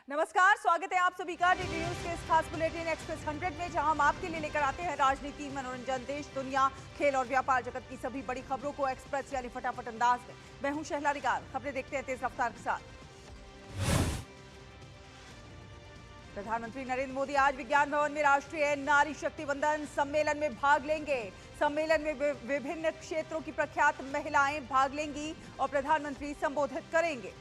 नमस्कार, स्वागत है आप सभी का डीडी न्यूज के इस खास बुलेटिन एक्सप्रेस 100 में, जहां हम आपके लिए लेकर आते हैं राजनीति, मनोरंजन, देश, दुनिया, खेल और व्यापार जगत की सभी बड़ी खबरों को एक्सप्रेस यानी फटाफट अंदाज में। मैं हूं शहला रिगार। खबरें देखते हैं तेज रफ्तार के साथ। प्रधानमंत्री नरेंद्र मोदी आज विज्ञान भवन में राष्ट्रीय नारी शक्ति वंदन सम्मेलन में भाग लेंगे। सम्मेलन में विभिन्न क्षेत्रों की प्रख्यात महिलाएं भाग लेंगी और प्रधानमंत्री संबोधित करेंगे।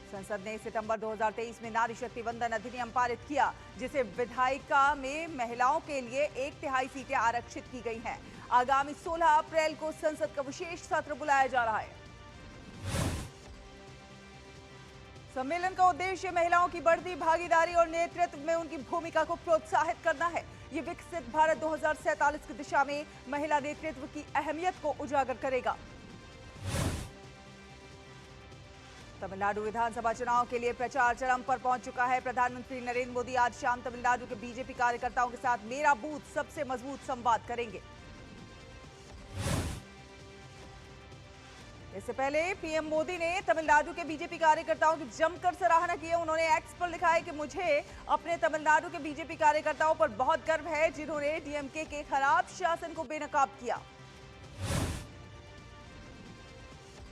संसद ने सितंबर 2023 में नारी शक्ति वंदन अधिनियम पारित किया, जिसे विधायिका में महिलाओं के लिए 1/3 सीटें आरक्षित की गई हैं। आगामी 16 अप्रैल को संसद का विशेष सत्र बुलाया जा रहा है। सम्मेलन का उद्देश्य महिलाओं की बढ़ती भागीदारी और नेतृत्व में उनकी भूमिका को प्रोत्साहित करना है। ये विकसित भारत 2047 की दिशा में महिला नेतृत्व की अहमियत को उजागर करेगा। तमिलनाडु विधानसभा चुनाव के लिए प्रचार चरम पर पहुंच चुका है। प्रधानमंत्री नरेंद्र मोदी आज शाम तमिलनाडु के बीजेपी कार्यकर्ताओं के साथ मेरा बूथ सबसे मजबूत संवाद करेंगे। इससे पहले पीएम मोदी ने तमिलनाडु के बीजेपी कार्यकर्ताओं की जमकर सराहना की है। उन्होंने एक्स पर लिखा है कि मुझे अपने तमिलनाडु के बीजेपी कार्यकर्ताओं पर बहुत गर्व है, जिन्होंने डीएमके के खराब शासन को बेनकाब किया।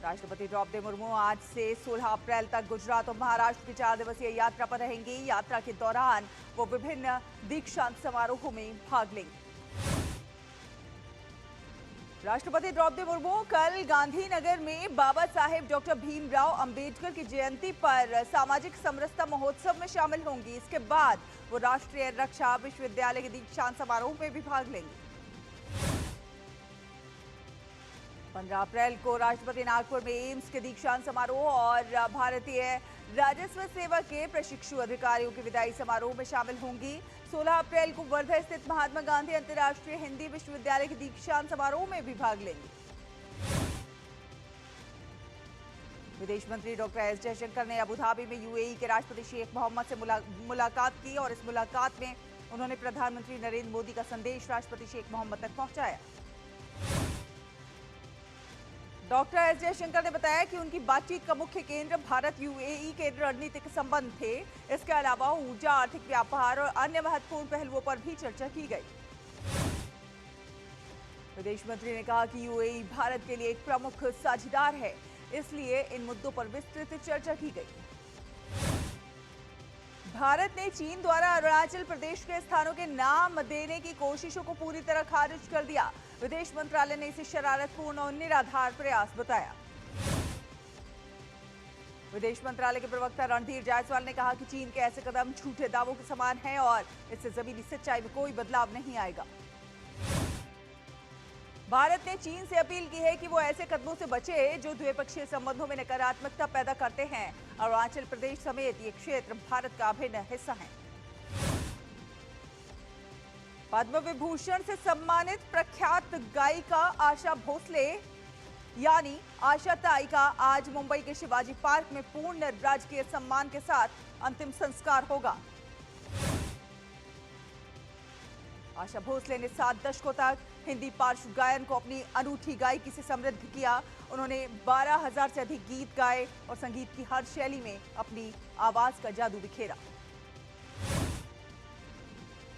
राष्ट्रपति द्रौपदी मुर्मू आज से 16 अप्रैल तक गुजरात और महाराष्ट्र की 4 दिवसीय यात्रा पर रहेंगी। यात्रा के दौरान वो विभिन्न दीक्षांत समारोहों में भाग लेंगी। राष्ट्रपति द्रौपदी मुर्मू कल गांधीनगर में बाबा साहेब डॉक्टर भीमराव अंबेडकर की जयंती पर सामाजिक समरसता महोत्सव में शामिल होंगी। इसके बाद वो राष्ट्रीय रक्षा विश्वविद्यालय के दीक्षांत समारोह में भी भाग लेंगी। 15 अप्रैल को राष्ट्रपति नागपुर में एम्स के दीक्षांत समारोह और भारतीय राजस्व सेवा के प्रशिक्षु अधिकारियों के विदाई समारोह में शामिल होंगी। 16 अप्रैल को वर्धा स्थित महात्मा गांधी अंतर्राष्ट्रीय हिंदी विश्वविद्यालय के दीक्षांत समारोह में भी भाग लेंगी। विदेश मंत्री डॉक्टर एस जयशंकर ने अबू धाबी में यूएई के राष्ट्रपति शेख मोहम्मद से मुलाकात की और इस मुलाकात में उन्होंने प्रधानमंत्री नरेंद्र मोदी का संदेश राष्ट्रपति शेख मोहम्मद तक पहुंचाया। डॉक्टर एस जयशंकर ने बताया कि उनकी बातचीत का मुख्य केंद्र भारत यूएई के रणनीतिक संबंध थे। इसके अलावा ऊर्जा, आर्थिक व्यापार और अन्य महत्वपूर्ण पहलुओं पर भी चर्चा की गई। विदेश मंत्री ने कहा कि यूएई भारत के लिए एक प्रमुख साझेदार है, इसलिए इन मुद्दों पर विस्तृत चर्चा की गई। भारत ने चीन द्वारा अरुणाचल प्रदेश के स्थानों के नाम देने की कोशिशों को पूरी तरह खारिज कर दिया। विदेश मंत्रालय ने इसे शरारतपूर्ण और निराधार प्रयास बताया। विदेश मंत्रालय के प्रवक्ता रणधीर जायसवाल ने कहा कि चीन के ऐसे कदम झूठे दावों के समान हैं और इससे जमीनी सच्चाई में कोई बदलाव नहीं आएगा। भारत ने चीन से अपील की है कि वो ऐसे कदमों से बचे जो द्विपक्षीय संबंधों में नकारात्मकता पैदा करते हैं। अरुणाचल प्रदेश समेत ये क्षेत्र भारत का अभिन्न हिस्सा है। पद्म विभूषण से सम्मानित प्रख्यात गायिका आशा भोसले यानी आशा ताई का आज मुंबई के शिवाजी पार्क में पूर्ण राजकीय सम्मान के साथ अंतिम संस्कार होगा। आशा भोसले ने 7 दशकों तक हिंदी पार्श्व गायन को अपनी अनूठी गायकी से समृद्ध किया। उन्होंने 12,000 से अधिक गीत गाए और संगीत की हर शैली में अपनी आवाज का जादू बिखेरा।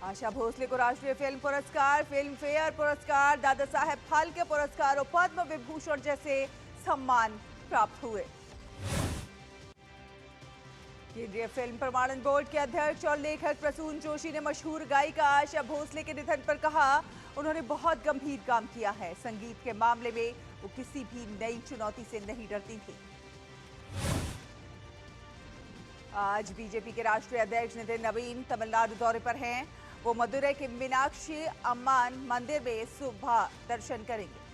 आशा भोसले को राष्ट्रीय फिल्म पुरस्कार, फिल्म फेयर पुरस्कार, दादा साहेब फाल्के पुरस्कार और पद्म विभूषण जैसे सम्मान प्राप्त हुए। केंद्रीय फिल्म प्रमाणन बोर्ड के अध्यक्ष और लेखक प्रसून जोशी ने मशहूर गायिका आशा भोसले के निधन पर कहा, उन्होंने बहुत गंभीर काम किया है। संगीत के मामले में वो किसी भी नई चुनौती से नहीं डरती थी। आज बीजेपी के राष्ट्रीय अध्यक्ष नितिन नवीन तमिलनाडु दौरे पर हैं। वो मदुरै के मीनाक्षी अम्मान मंदिर में सुबह दर्शन करेंगे।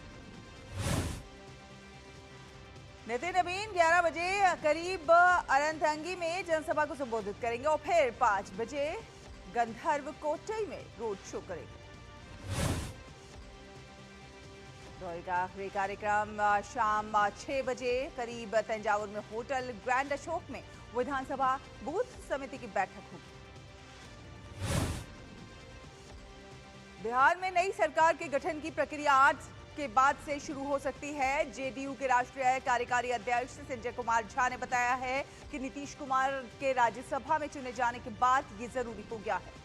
नितिन नवीन 11 बजे करीब अरंथंगी में जनसभा को संबोधित करेंगे और फिर 5 बजे गंधर्व कोट्टई में रोड शो करेंगे। दौरे का आखिरी कार्यक्रम शाम 6 बजे करीब तंजावुर में होटल ग्रैंड अशोक में विधानसभा बूथ समिति की बैठक होगी। बिहार में नई सरकार के गठन की प्रक्रिया आज के बाद से शुरू हो सकती है। जेडीयू के राष्ट्रीय कार्यकारी अध्यक्ष संजय कुमार झा ने बताया है कि नीतीश कुमार के राज्यसभा में चुने जाने के बाद ये जरूरी हो गया है।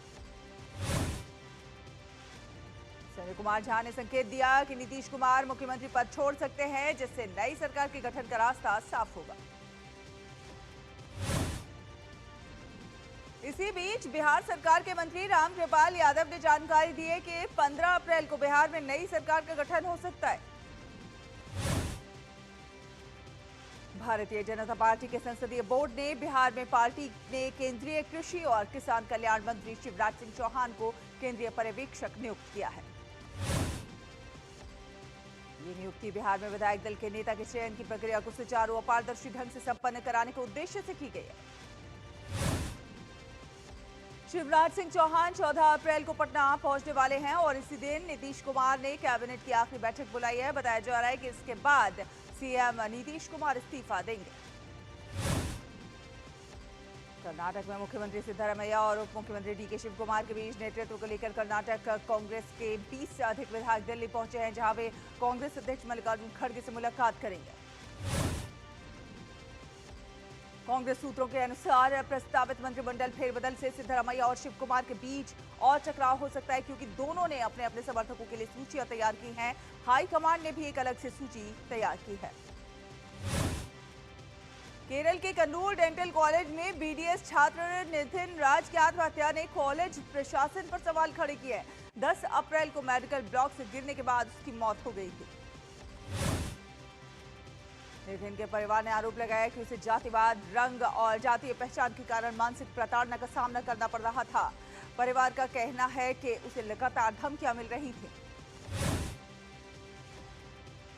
संजय कुमार झा ने संकेत दिया कि नीतीश कुमार मुख्यमंत्री पद छोड़ सकते हैं, जिससे नई सरकार के गठन का रास्ता साफ होगा। इसी बीच बिहार सरकार के मंत्री रामकृपाल यादव ने जानकारी दी है कि 15 अप्रैल को बिहार में नई सरकार का गठन हो सकता है। भारतीय जनता पार्टी के संसदीय बोर्ड ने बिहार में पार्टी ने केंद्रीय कृषि और किसान कल्याण मंत्री शिवराज सिंह चौहान को केंद्रीय पर्यवेक्षक नियुक्त किया है। ये नियुक्ति बिहार में विधायक दल के नेता के चयन की प्रक्रिया को सुचारू और पारदर्शी ढंग से संपन्न कराने के उद्देश्य से की गई है। शिवराज सिंह चौहान 14 अप्रैल को पटना पहुंचने वाले हैं और इसी दिन नीतीश कुमार ने कैबिनेट की आखिरी बैठक बुलाई है। बताया जा रहा है कि इसके बाद सीएम नीतीश कुमार इस्तीफा देंगे। कर्नाटक में मुख्यमंत्री सिद्धरामैया और उप मुख्यमंत्री डीके शिव कुमार के बीच नेतृत्व को लेकर कर्नाटक कांग्रेस के 20 से अधिक विधायक दिल्ली पहुंचे हैं, जहां वे कांग्रेस अध्यक्ष मल्लिकार्जुन खड़गे से मुलाकात करेंगे। कांग्रेस सूत्रों के अनुसार प्रस्तावित मंत्रिमंडल फेरबदल से सिद्धरामैया और शिव कुमार के बीच और टकराव हो सकता है, क्योंकि दोनों ने अपने अपने समर्थकों के लिए सूचियां तैयार की हैं। हाईकमान ने भी एक अलग से सूची तैयार की है। केरल के कन्नूर डेंटल कॉलेज में बीडीएस छात्र नितिन राज की आत्महत्या ने कॉलेज प्रशासन पर सवाल खड़े किए हैं। 10 अप्रैल को मेडिकल ब्लॉक से गिरने के बाद उसकी मौत हो गई थी। नितिन के परिवार ने आरोप लगाया कि उसे जातिवाद, रंग और जातीय पहचान के कारण मानसिक प्रताड़ना का सामना करना पड़ रहा था। परिवार का कहना है कि उसे लगातार धमकियां मिल रही थी।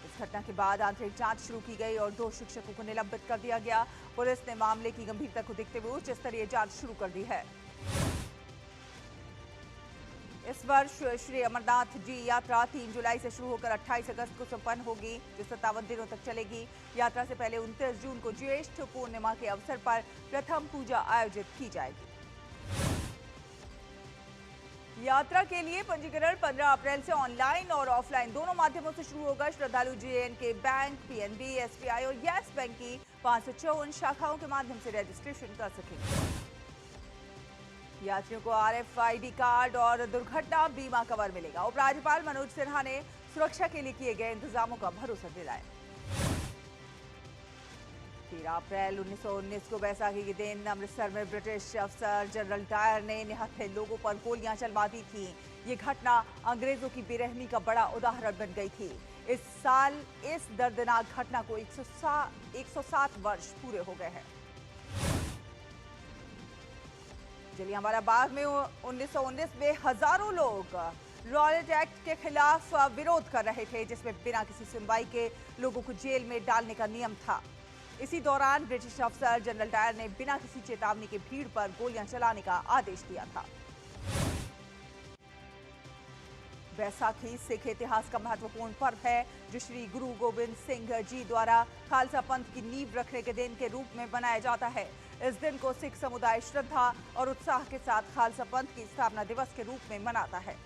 इस घटना के बाद आंतरिक जांच शुरू की गई और 2 शिक्षकों को निलंबित कर दिया गया। पुलिस ने मामले की गंभीरता को देखते हुए उच्च स्तरीय जांच शुरू कर दी है। इस वर्ष श्री अमरनाथ जी यात्रा 3 जुलाई से शुरू होकर 28 अगस्त को संपन्न होगी, जो 57 दिनों तक चलेगी। यात्रा से पहले 29 जून को ज्येष्ठ पूर्णिमा के अवसर पर प्रथम पूजा आयोजित की जाएगी। यात्रा के लिए पंजीकरण 15 अप्रैल से ऑनलाइन और ऑफलाइन दोनों माध्यमों से शुरू होगा। श्रद्धालु जेएनके बैंक, पीएनबी, एसबीआई और येस बैंक की 554 शाखाओं के माध्यम से रजिस्ट्रेशन कर सकेंगे। यात्रियों को आरएफआईडी कार्ड और दुर्घटना बीमा कवर मिलेगा। उपराज्यपाल मनोज सिन्हा ने सुरक्षा के लिए किए गए इंतजामों का भरोसा दिलाया। 13 अप्रैल 1919 को बैसाखी के दिन अमृतसर में ब्रिटिश अफसर जनरल डायर ने निहत्थे लोगों पर गोलियां चलवा दी थी। ये घटना अंग्रेजों की बेरहमी का बड़ा उदाहरण बन गई थी। इस साल इस दर्दनाक घटना को 107 वर्ष पूरे हो गए हैं। जलियांवाला बाग में 1919 में हजारों लोग रॉयलेट एक्ट के खिलाफ विरोध कर रहे थे, जिसमें बिना किसी सुनवाई के लोगों को जेल में डालने का नियम था। इसी दौरान ब्रिटिश अफसर जनरल डायर ने बिना किसी चेतावनी के भीड़ पर गोलियां चलाने का आदेश दिया था। बैसाखी सिख इतिहास का महत्वपूर्ण पर्व है, जो श्री गुरु गोबिंद सिंह जी द्वारा खालसा पंथ की नींव रखने के दिन के रूप में मनाया जाता है। इस दिन को सिख समुदाय श्रद्धा और उत्साह के साथ खालसा पंथ की स्थापना दिवस के रूप में मनाता है।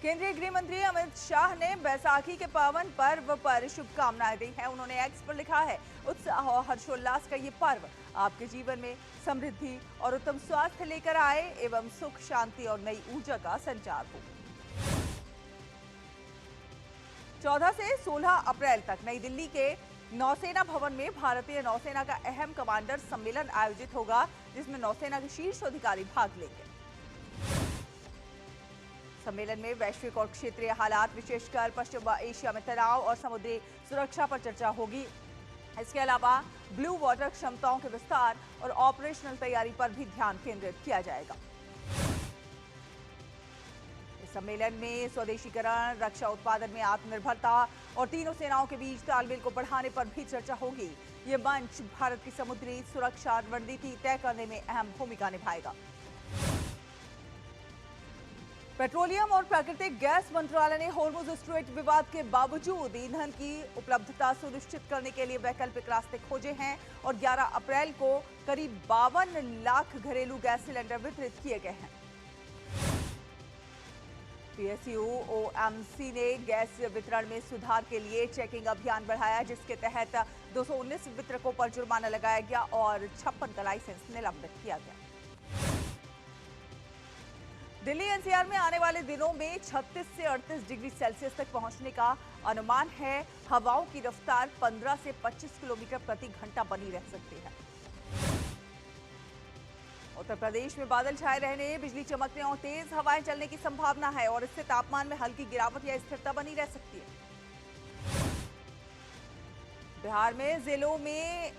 केंद्रीय गृह मंत्री अमित शाह ने बैसाखी के पावन पर्व पर शुभकामनाएं दी हैं। उन्होंने एक्स पर लिखा है, उत्साह और हर्षोल्लास का ये पर्व आपके जीवन में समृद्धि और उत्तम स्वास्थ्य लेकर आए एवं सुख, शांति और नई ऊर्जा का संचार हो। 14 से 16 अप्रैल तक नई दिल्ली के नौसेना भवन में भारतीय नौसेना का अहम कमांडर सम्मेलन आयोजित होगा, जिसमें नौसेना के शीर्ष अधिकारी भाग लेंगे। सम्मेलन में वैश्विक और क्षेत्रीय हालात, विशेषकर पश्चिम एशिया में तनाव और समुद्री सुरक्षा पर चर्चा होगी। इसके अलावा ब्लू वाटर क्षमताओं के विस्तार और ऑपरेशनल तैयारी पर भी ध्यान केंद्रित किया जाएगा। इस सम्मेलन में स्वदेशीकरण, रक्षा उत्पादन में आत्मनिर्भरता और तीनों सेनाओं के बीच तालमेल को बढ़ाने पर भी चर्चा होगी। ये मंच भारत की समुद्री सुरक्षा रणनीति तय करने में अहम भूमिका निभाएगा। पेट्रोलियम और प्राकृतिक गैस मंत्रालय ने होर्मुज स्ट्रेट विवाद के बावजूद ईंधन की उपलब्धता सुनिश्चित करने के लिए वैकल्पिक रास्ते खोजे हैं और 11 अप्रैल को करीब 52 लाख घरेलू गैस सिलेंडर वितरित किए गए हैं। पीएसयू ओएमसी ने गैस वितरण में सुधार के लिए चेकिंग अभियान बढ़ाया, जिसके तहत 219 वितरकों पर जुर्माना लगाया गया और 56 का लाइसेंस निलंबित किया गया। दिल्ली एनसीआर में आने वाले दिनों में 36 से 38 डिग्री सेल्सियस तक पहुंचने का अनुमान है। हवाओं की रफ्तार 15 से 25 किलोमीटर प्रति घंटा बनी रह सकती है। उत्तर प्रदेश में बादल छाए रहने, बिजली चमकने और तेज हवाएं चलने की संभावना है और इससे तापमान में हल्की गिरावट या स्थिरता बनी रह सकती है। बिहार में जिलों में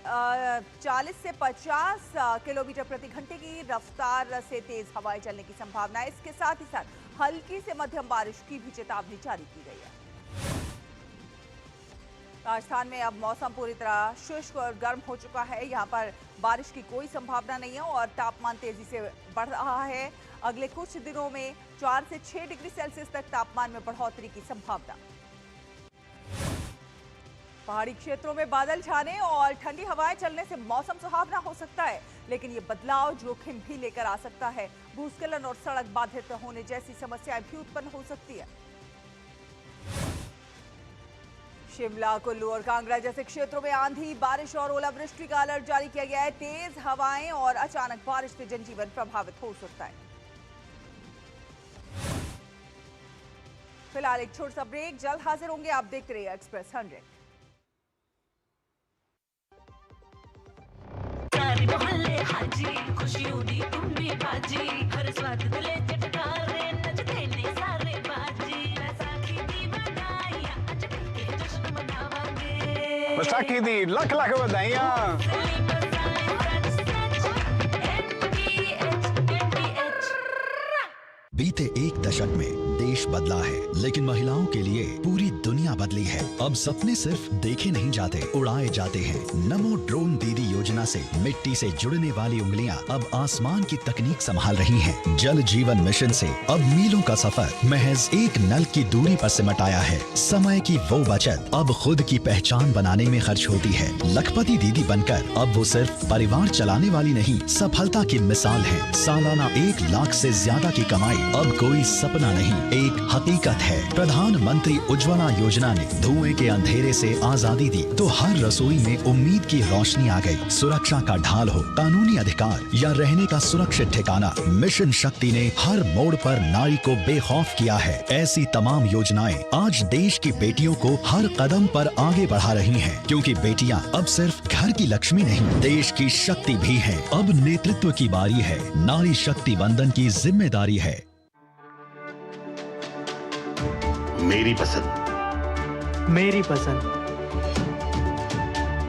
40 से 50 किलोमीटर प्रति घंटे की रफ्तार से तेज हवाएं चलने की संभावना है। इसके साथ ही साथ हल्की से मध्यम बारिश की भी चेतावनी जारी की गई है। राजस्थान में अब मौसम पूरी तरह शुष्क और गर्म हो चुका है। यहां पर बारिश की कोई संभावना नहीं है और तापमान तेजी से बढ़ रहा है। अगले कुछ दिनों में 4 से 6 डिग्री सेल्सियस तक तापमान में बढ़ोतरी की संभावना। पहाड़ी क्षेत्रों में बादल छाने और ठंडी हवाएं चलने से मौसम सुहावना हो सकता है, लेकिन ये बदलाव जोखिम भी लेकर आ सकता है। भूस्खलन और सड़क बाधित होने जैसी समस्याएं भी उत्पन्न हो सकती है। शिमला, कुल्लू और कांगड़ा जैसे क्षेत्रों में आंधी, बारिश और ओलावृष्टि का अलर्ट जारी किया गया है। तेज हवाएं और अचानक बारिश से जनजीवन प्रभावित हो सकता है। फिलहाल एक छोटा सा ब्रेक, जल्द हाजिर होंगे। आप देखते रहिए एक्सप्रेस 100। मोहल्ले हाजी खुशियों दी तुम्बी बाजी, हर स्वाद दिले चटकारे नचते ने सारे बाजी। वैसाखी दी बधाइयां अज के जश्न मनावांगे। वैसाखी दी लख लख बधाइयां। बीते एक दशक में देश बदला है, लेकिन महिलाओं के लिए पूरी दुनिया बदली है। अब सपने सिर्फ देखे नहीं जाते, उड़ाए जाते हैं। नमो ड्रोन दीदी योजना से मिट्टी से जुड़ने वाली उंगलियां अब आसमान की तकनीक संभाल रही हैं। जल जीवन मिशन से अब मीलों का सफर महज एक नल की दूरी पर सिमटाया है। समय की वो बचत अब खुद की पहचान बनाने में खर्च होती है। लखपति दीदी बनकर अब वो सिर्फ परिवार चलाने वाली नहीं, सफलता की मिसाल है। सालाना 1 लाख से ज्यादा की कमाई अब कोई सपना नहीं, एक हकीकत है। प्रधानमंत्री उज्ज्वला योजना ने धुएं के अंधेरे से आजादी दी तो हर रसोई में उम्मीद की रोशनी आ गई। सुरक्षा का ढाल हो, कानूनी अधिकार या रहने का सुरक्षित ठिकाना, मिशन शक्ति ने हर मोड़ पर नारी को बेखौफ किया है। ऐसी तमाम योजनाएं आज देश की बेटियों को हर कदम पर आगे बढ़ा रही हैं, क्योंकि बेटियां अब सिर्फ घर की लक्ष्मी नहीं, देश की शक्ति भी हैं। अब नेतृत्व की बारी है, नारी शक्ति वंदन की जिम्मेदारी है। मेरी पसंद, मेरी पसंद,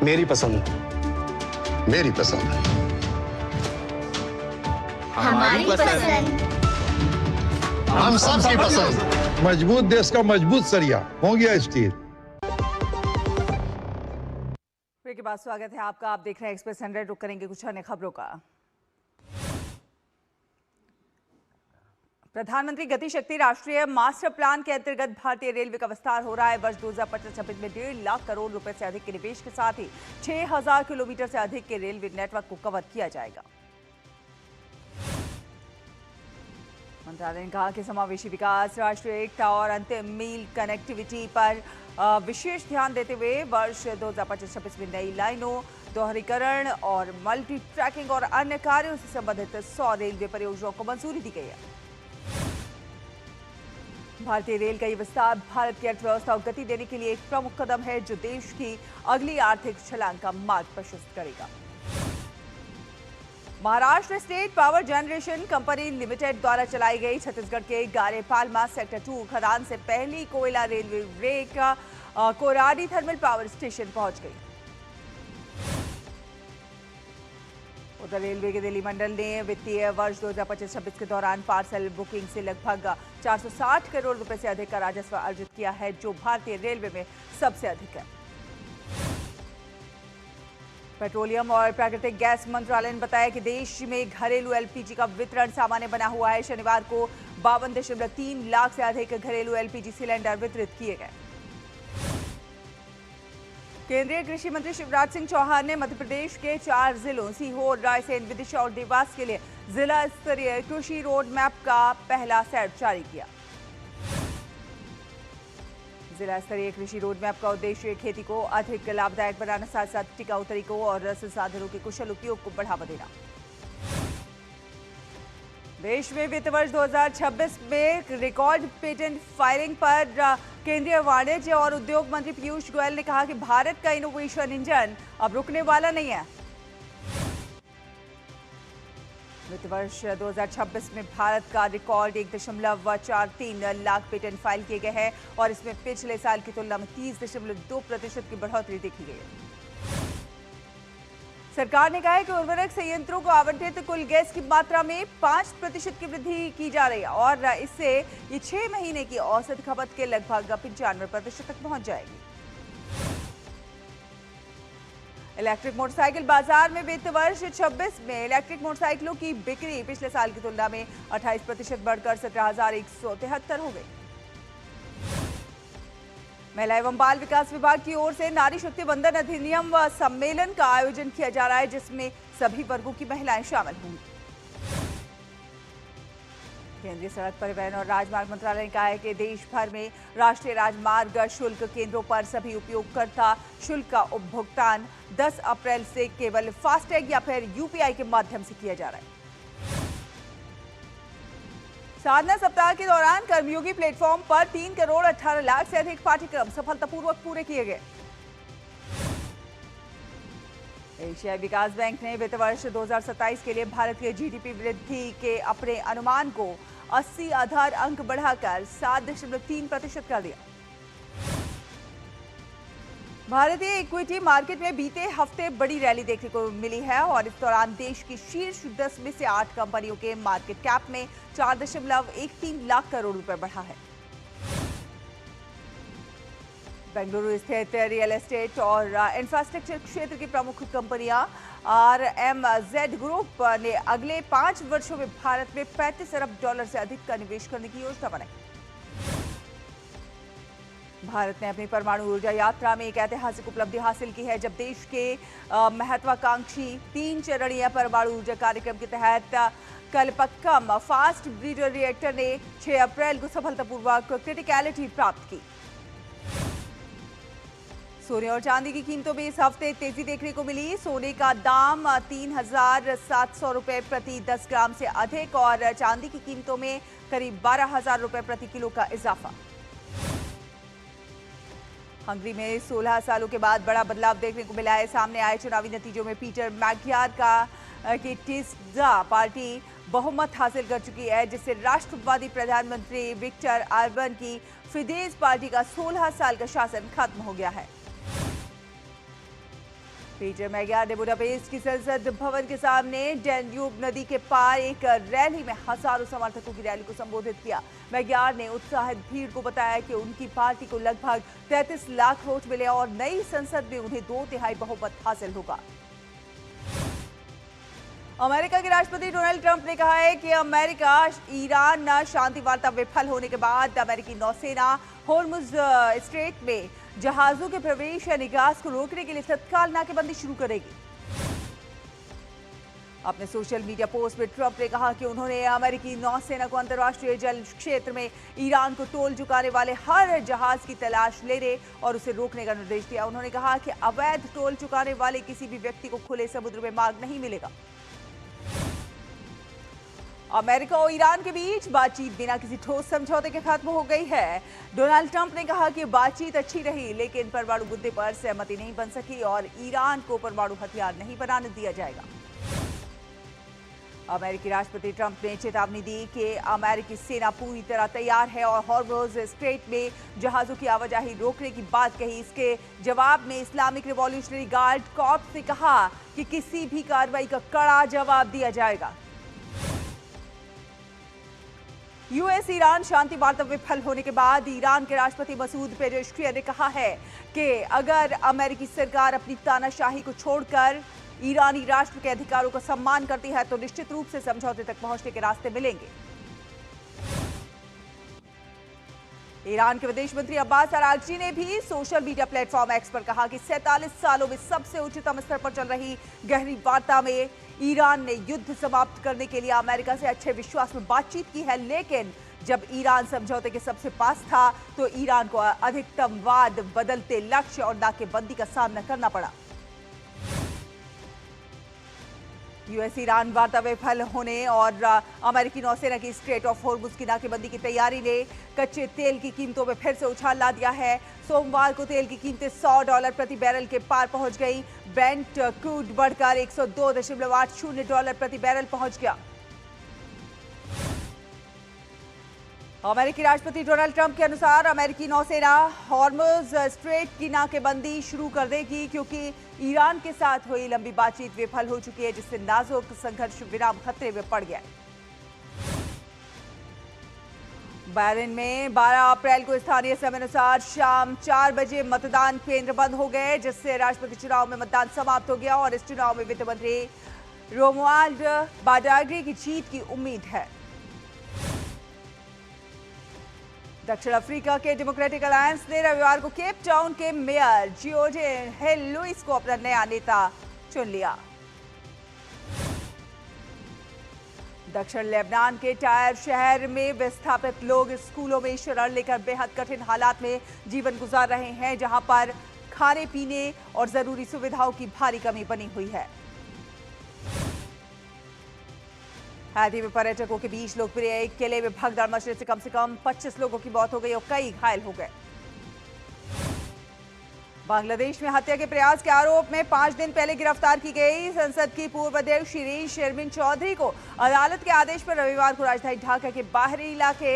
मेरी पसंद, मेरी पसंद, हमारी पसंद, हम सबकी पसंद। मजबूत देश का मजबूत सरिया हो गया स्टील। ब्रेक के बाद स्वागत है आपका। आप देख रहे हैं एक्सप्रेस 100। रुक करेंगे कुछ अन्य खबरों का। प्रधानमंत्री गति शक्ति राष्ट्रीय मास्टर प्लान के अंतर्गत भारतीय रेलवे का विस्तार हो रहा है। वर्ष 2025-26 में 1.5 लाख करोड़ रुपए से अधिक के निवेश के साथ ही 6000 किलोमीटर से अधिक के रेलवे नेटवर्क को कवर किया जाएगा। मंत्रालय ने कहा कि समावेशी विकास, राष्ट्रीय एकता और अंतिम मील कनेक्टिविटी पर विशेष ध्यान देते हुए वर्ष 2025-26 में नई लाइनों, दोहरीकरण और मल्टी ट्रैकिंग और अन्य कार्यों से संबंधित 100 रेलवे परियोजनाओं को मंजूरी दी गई है। भारतीय रेल का ये विस्तार भारत की अर्थव्यवस्था को गति देने के लिए एक प्रमुख कदम है, जो देश की अगली आर्थिक छलांग का मार्ग प्रशस्त करेगा। Maharashtra state power generation company limited द्वारा चलाई गई छत्तीसगढ़ के गारेपालमा सेक्टर 2 खदान से पहली कोयला railway rake Koradi thermal power station पहुंच गई। उधर रेलवे के दिल्ली मंडल ने वित्तीय वर्ष 2025-26 के दौरान पार्सल बुकिंग से लगभग 460 करोड़ रुपए से अधिक का राजस्व अर्जित किया है, जो भारतीय रेलवे में सबसे अधिक है। पेट्रोलियम और प्राकृतिक गैस मंत्रालय ने बताया कि देश में घरेलू एलपीजी का वितरण सामान्य बना हुआ है। शनिवार को 52.3 लाख से अधिक घरेलू एलपीजी सिलेंडर वितरित किए गए। केंद्रीय कृषि मंत्री शिवराज सिंह चौहान ने मध्य प्रदेश के 4 जिलों सीहोर, रायसेन, विदिशा और देवास के लिए जिला स्तरीय कृषि रोड मैप का पहला सेट जारी किया। जिला स्तरीय कृषि रोड मैप का उद्देश्य खेती को अधिक लाभदायक बनाना, साथ साथ टिकाऊ तरीकों और संसाधनों के कुशल उपयोग को बढ़ावा देना। देश में वित्त वर्ष 2026 में रिकॉर्ड पेटेंट फाइलिंग पर केंद्रीय वाणिज्य और उद्योग मंत्री पीयूष गोयल ने कहा कि भारत का इनोवेशन इंजन अब रुकने वाला नहीं है। वित्त वर्ष 2026 में भारत का रिकॉर्ड 1.43 लाख पेटेंट फाइल किए गए हैं और इसमें पिछले साल की तुलना में 30.2% की बढ़ोतरी देखी गई है। सरकार ने कहा है कि उर्वरक संयंत्रों को आवंटित कुल गैस की मात्रा में 5% की वृद्धि की जा रही है और इससे ये 6 महीने की औसत खपत के लगभग 95% तक पहुंच जाएगी। इलेक्ट्रिक मोटरसाइकिल बाजार में वित्त वर्ष 26 में इलेक्ट्रिक मोटरसाइकिलों की बिक्री पिछले साल की तुलना में 28% बढ़कर 17,173 हो गई। महिला एवं बाल विकास विभाग की ओर से नारी शक्ति वंदन अधिनियम व सम्मेलन का आयोजन किया जा रहा है, जिसमें सभी वर्गों की महिलाएं शामिल होंगी। केंद्रीय सड़क परिवहन और राजमार्ग मंत्रालय ने कहा है कि देश भर में राष्ट्रीय राजमार्ग शुल्क केंद्रों पर सभी उपयोगकर्ता शुल्क का भुगतान 10 अप्रैल से केवल फास्टैग या फिर यूपीआई के माध्यम से किया जा रहा है। साधना सप्ताह के दौरान कर्मयोगी प्लेटफॉर्म पर 3 करोड़ 18 लाख से अधिक पाठ्यक्रम सफलतापूर्वक पूरे किए गए। एशियाई विकास बैंक ने वित्त वर्ष 2027 के लिए भारत के जीडीपी वृद्धि के अपने अनुमान को 80 आधार अंक बढ़ाकर 7.3% कर दिया। भारतीय इक्विटी मार्केट में बीते हफ्ते बड़ी रैली देखने को मिली है और इस दौरान देश की शीर्ष 10 में से 8 कंपनियों के मार्केट कैप में 4.13 लाख करोड़ रुपए बढ़ा है। बेंगलुरु स्थित रियल एस्टेट और इंफ्रास्ट्रक्चर क्षेत्र की प्रमुख कंपनियां RMZ ग्रुप ने अगले 5 वर्षों में भारत में $35 अरब से अधिक का निवेश करने की योजना बनाई। भारत ने अपनी परमाणु ऊर्जा यात्रा में एक ऐतिहासिक उपलब्धि हासिल की है, जब देश के महत्वाकांक्षी 3 चरणीय परमाणु ऊर्जा कार्यक्रम के तहत कलपक्कम फास्ट ब्रीडर रिएक्टर ने 6 अप्रैल को सफलतापूर्वक क्रिटिकलिटी प्राप्त की। सोने और चांदी की कीमतों में इस हफ्ते तेजी देखने को मिली। सोने का दाम 3,700 रुपए प्रति 10 ग्राम से अधिक और चांदी की कीमतों में करीब 12,000 रुपए प्रति किलो का इजाफा। हंगरी में 16 सालों के बाद बड़ा बदलाव देखने को मिला है। सामने आए चुनावी नतीजों में पीटर मैग्यार की टिस्जा पार्टी बहुमत हासिल कर चुकी है, जिससे राष्ट्रवादी प्रधानमंत्री विक्टर ऑर्बन की फिदेस पार्टी का 16 साल का शासन खत्म हो गया है। पीटर मैग्यार ने बुडापेस्ट की संसद भवन के सामने डैन्यूब नदी के पार एक रैली में हजारों समर्थकों की रैली को संबोधित किया। मैग्यार ने उत्साहित भीड़ को बताया कि उनकी पार्टी को लगभग 33 लाख वोट मिले और नई संसद में उन्हें 2/3 बहुमत हासिल होगा। अमेरिका के राष्ट्रपति डोनाल्ड ट्रंप ने कहा है कि अमेरिका ईरान शांति वार्ता विफल होने के बाद अमेरिकी नौसेना होर्मुज स्ट्रेट में जहाजों के प्रवेश या निकास को रोकने के लिए तत्काल नाकेबंदी शुरू करेगी। अपने सोशल मीडिया पोस्ट में ट्रंप ने कहा कि उन्होंने अमेरिकी नौसेना को अंतर्राष्ट्रीय जल क्षेत्र में ईरान को टोल चुकाने वाले हर जहाज की तलाश लेने और उसे रोकने का निर्देश दिया। उन्होंने कहा कि अवैध टोल चुकाने वाले किसी भी व्यक्ति को खुले समुद्र में मार्ग नहीं मिलेगा। अमेरिका और ईरान के बीच बातचीत बिना किसी ठोस समझौते के खत्म हो गई है। डोनाल्ड ट्रंप ने कहा कि बातचीत अच्छी रही, लेकिन परमाणु मुद्दे पर सहमति नहीं बन सकी और ईरान को परमाणु हथियार नहीं बनाने दिया जाएगा। अमेरिकी राष्ट्रपति ट्रंप ने चेतावनी दी कि अमेरिकी सेना पूरी तरह तैयार है और हॉर्मुज स्ट्रेट में जहाजों की आवाजाही रोकने की बात कही। इसके जवाब में इस्लामिक रिवॉल्यूशनरी गार्ड कॉर्प्स ने कहा कि किसी भी कार्रवाई का कड़ा जवाब दिया जाएगा। यूएस ईरान शांति वार्ता विफल होने के बाद ईरान के राष्ट्रपति मसूद पेजेश्कियान ने कहा है कि अगर अमेरिकी सरकार अपनी तानाशाही को छोड़कर ईरानी राष्ट्र के अधिकारों का सम्मान करती है तो निश्चित रूप से समझौते तक पहुंचने के रास्ते मिलेंगे। ईरान के विदेश मंत्री अब्बास अरागची ने भी सोशल मीडिया प्लेटफॉर्म एक्स पर कहा कि 47 सालों में सबसे उच्चतम स्तर पर चल रही गहरी वार्ता में ईरान ने युद्ध समाप्त करने के लिए अमेरिका से अच्छे विश्वास में बातचीत की है, लेकिन जब ईरान समझौते के सबसे पास था तो ईरान को अधिकतमवाद, बदलते लक्ष्य और नाकेबंदी का सामना करना पड़ा। यूएस ईरान वार्ता विफल होने और अमेरिकी नौसेना की स्ट्रेट ऑफ हॉर्मुज की नाकेबंदी की तैयारी ने कच्चे तेल की कीमतों में फिर से उछाल ला दिया है। सोमवार को तेल की कीमतें $100 प्रति बैरल के पार पहुंच गई। ब्रेंट क्रूड बढ़कर $102.80 प्रति बैरल पहुंच गया। अमेरिकी राष्ट्रपति डोनाल्ड ट्रंप के अनुसार अमेरिकी नौसेना हॉर्मुज स्ट्रेट की नाकेबंदी शुरू कर देगी, क्योंकि ईरान के साथ हुई लंबी बातचीत विफल हो चुकी है, जिससे नाजुक संघर्ष विराम खतरे में पड़ गया है। बहरीन में 12 अप्रैल को स्थानीय समय अनुसार शाम 4 बजे मतदान केंद्र बंद हो गए, जिससे राष्ट्रपति चुनाव में मतदान समाप्त हो गया और इस चुनाव में वित्त मंत्री रोमुआल्ड बाडाग्री की जीत की उम्मीद है। दक्षिण अफ्रीका के डेमोक्रेटिक अलायंस ने रविवार को केप टाउन के मेयर जियोर्जे हिल लुइस को अपना नया नेता चुन लिया। दक्षिण लेबनान के टायर शहर में विस्थापित लोग स्कूलों में शरण लेकर बेहद कठिन हालात में जीवन गुजार रहे हैं, जहां पर खाने पीने और जरूरी सुविधाओं की भारी कमी बनी हुई है। हैती में पर्यटकों के बीच लोकप्रिय एक किले में भगदड़ मचने से कम 25 लोगों की मौत हो गई और कई घायल हो गए। बांग्लादेश में हत्या के प्रयास के आरोप में 5 दिन पहले गिरफ्तार की गई संसद की पूर्व अध्यक्ष शिरीन शर्मिन चौधरी को अदालत के आदेश पर रविवार को राजधानी ढाका के बाहरी इलाके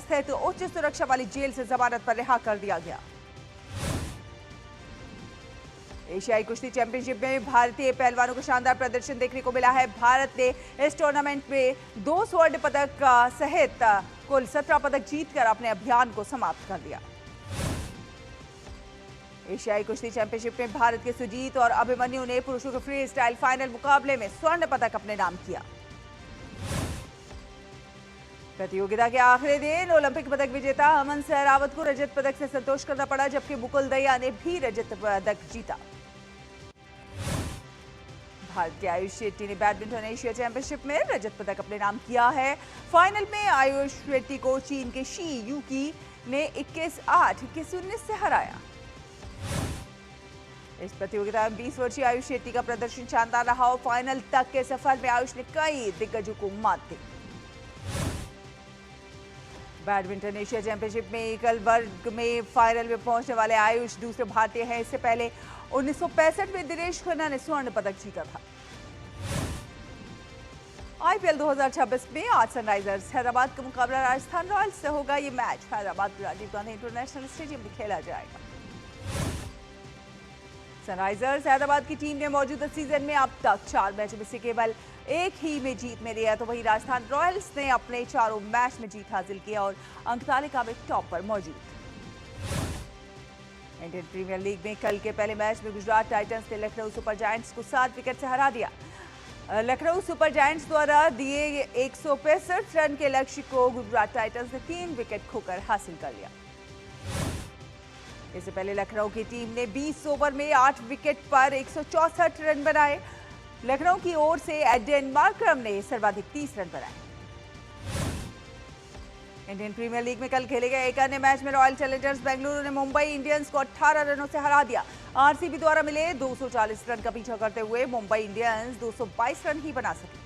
स्थित उच्च सुरक्षा वाली जेल से जमानत पर रिहा कर दिया गया। एशियाई कुश्ती चैंपियनशिप में भारतीय पहलवानों को शानदार प्रदर्शन देखने को मिला है। भारत ने इस टूर्नामेंट में 2 स्वर्ण पदक सहित कुल 17 पदक जीतकर अपने अभियान को समाप्त कर दिया। एशियाई कुश्ती चैंपियनशिप में भारत के सुजीत और अभिमन्यु ने पुरुषों के फ्री स्टाइल फाइनल मुकाबले में स्वर्ण पदक अपने नाम किया। प्रतियोगिता के आखिरी दिन ओलंपिक पदक विजेता अमन सहरावत को रजत पदक से संतोष करना पड़ा, जबकि मुकुल दहिया ने भी रजत पदक जीता। भारत के आयुष शेट्टी ने बैडमिंटन एशिया चैंपियनशिप में रजत पदक अपने नाम किया है। फाइनल में आयुष शेट्टी को चीन के शी यूकी ने 21-8, 21-19 से हराया। इस प्रतियोगिता में 20 वर्षीय आयुष शेट्टी का प्रदर्शन शानदार रहा और फाइनल तक के सफर में आयुष ने कई दिग्गजों को मात दी। बैडमिंटन एशिया चैंपियनशिप में एकल वर्ग में फाइनल में पहुंचने वाले आयुष दूसरे भारतीय हैं। इससे पहले 1965 में दिनेश खन्ना ने स्वर्ण पदक जीता था। आईपीएल 2026 में आज सनराइजर्स हैदराबाद का मुकाबला राजस्थान रॉयल्स से होगा। ये मैच हैदराबाद के राजीव गांधी इंटरनेशनल स्टेडियम में खेला जाएगा। सनराइजर्स हैदराबाद की टीम ने मौजूदा सीजन में अब तक 4 मैचों में से केवल एक ही में जीत मिली है, तो वहीं राजस्थान रॉयल्स ने अपने 4 मैच में जीत हासिल किया और अंक तालिका में टॉप पर मौजूद। इंडियन प्रीमियर लीग में कल के पहले मैच में गुजरात टाइटंस ने लखनऊ सुपर जायंट्स को 7 विकेट से हरा दिया। लखनऊ सुपर जायंट्स द्वारा दिए 165 रन के लक्ष्य को गुजरात टाइटंस ने 3 विकेट खोकर हासिल कर लिया। इससे पहले लखनऊ की टीम ने 20 ओवर में 8 विकेट पर 164 रन बनाए। लखनऊ की ओर से एडन मार्करम ने सर्वाधिक 30 रन बनाए। इंडियन प्रीमियर लीग में कल खेले गए एक अन्य मैच में रॉयल चैलेंजर्स बेंगलुरु ने मुंबई इंडियंस को 18 रनों से हरा दिया। आरसीबी द्वारा मिले 240 रन का पीछा करते हुए मुंबई इंडियंस 222 रन ही बना सके।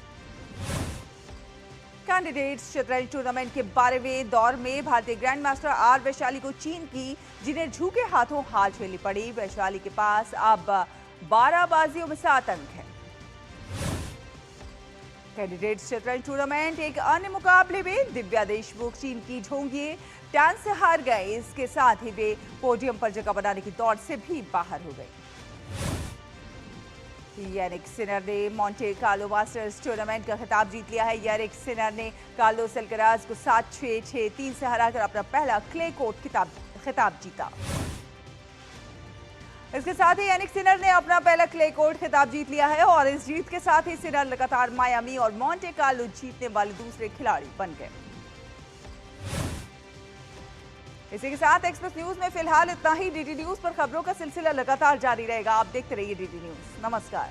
कैंडिडेट्स शतरंज टूर्नामेंट के 12वें दौर में भारतीय ग्रैंड मास्टर आर वैशाली को चीन की, जिन्हें झुके हाथों हार झेलनी पड़ी। वैशाली के पास अब 12 बाजियों में 7 अंक है। कैंडिडेट्स शतरंज टूर्नामेंट एक अन्य मुकाबले में दिव्या देशमुख चीन की झोंगिए टैन से हार गए। इसके साथ ही वे पोडियम पर जगह बनाने की दौड़ से भी बाहर हो गए। यानिक सिनर ने मॉन्टे कार्लो मास्टर्स टूर्नामेंट का खिताब जीत लिया है। यानिक सिनर ने कार्लोस अल्कराज को 7-6, 6-3 से हराकर अपना पहला क्ले कोर्ट खिताब जीता। इसके साथ ही यानिक सिनर ने अपना पहला क्ले कोर्ट खिताब जीत लिया है और इस जीत के साथ ही सिनर लगातार मायामी और मॉन्टे कार्लो जीतने वाले दूसरे खिलाड़ी बन गए। इसी के साथ एक्सप्रेस न्यूज में फिलहाल इतना ही। डीडी न्यूज पर खबरों का सिलसिला लगातार जारी रहेगा। आप देखते रहिए डीडी न्यूज। नमस्कार।